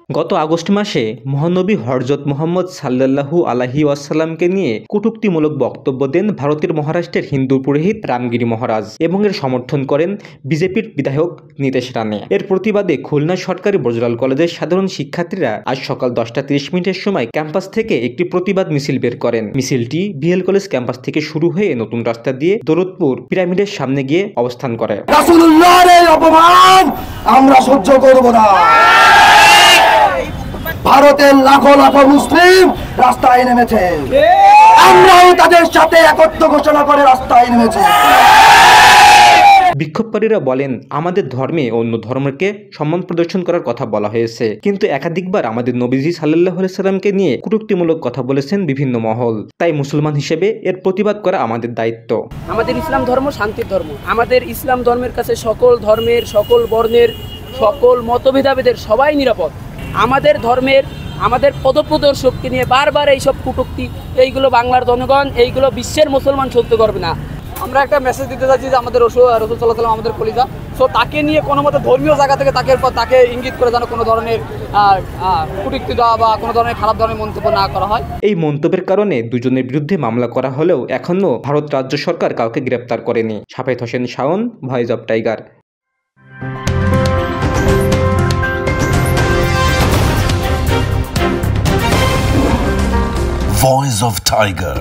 গত আগস্ট মাসে মহানবী হযরত মুহাম্মদ সাল্লাল্লাহু আলাইহি ওয়াসাল্লামকে নিয়ে কটূক্তিমূলক বক্তব্য দেন ভারতের মহারাষ্ট্রের হিন্দু পুরোহিত রামগিরি মহারাজ এবং এর সমর্থন করেন বিজেপির বিধায়ক নীতেশ রানে। এর প্রতিবাদে খুলনা সরকারি বজরাল কলেজের সাধারণ শিক্ষার্থীরা আজ সকাল 10:30 সময় ক্যাম্পাস থেকে একটি প্রতিবাদ মিছিল বের করেন। মিছিলটি বিএল কলেজ ক্যাম্পাস থেকে শুরু হয়ে নতুন রাস্তা দিয়ে দৌলতপুর পিরামিডের সামনে গিয়ে অবস্থান করে। রাসূলুল্লাহর এই অপমান আমরা সহ্য করব না। ভারতের লাখো লাখো মুসলিম রাস্তায় নেমেছে, আমরাও তাদের সাথে একত্র ঘোষণা করে রাস্তায় নেমেছি। বিক্ষোভকারীরা বলেন, আমাদের ধর্মে অন্য ধর্মকে সম্মান প্রদর্শন করার কথা বলা হয়েছে, কিন্তু একাধিকবার আমাদের নবীজি সাল্লাল্লাহু আলাইহি সাল্লামকে নিয়ে কটূক্তিমূলক কথা বলেছেন বিভিন্ন মহল। তাই মুসলমান হিসেবে এর প্রতিবাদ করা আমাদের দায়িত্ব। আমাদের ইসলাম ধর্ম শান্তির ধর্ম। আমাদের ইসলাম ধর্মের কাছে সকল ধর্মের, সকল বর্ণের, সকল মতভেদাভেদের সবাই নিরাপদ। আমাদের ধর্মের, আমাদের পদপ্রদর্শককে নিয়ে বারবার এইসব কটূক্তি, এইগুলো বাংলার জনগণ, এইগুলো বিশ্বের মুসলমান সহ্য করবে না। আমরা একটা মেসেজ দিতে চাচ্ছি যে আমাদের রাসূল সাল্লাল্লাহু আলাইহি ওয়াসাল্লাম আমাদের কলিজা, সো তাকে নিয়ে কোনো মতে ধর্মীয় জায়গা থেকে তাকে ইঙ্গিত করে যেন কোনো ধরনের কটূক্তি দেওয়া বা কোনো ধরনের খারাপ ধরনের মন্তব্য না করা হয়। এই মন্তব্যের কারণে দুজনের বিরুদ্ধে মামলা করা হলেও এখনও ভারত রাজ্য সরকার কাউকে গ্রেপ্তার করেনি। Shafed Hossain Shawon, voice of tiger. Voice of Tiger.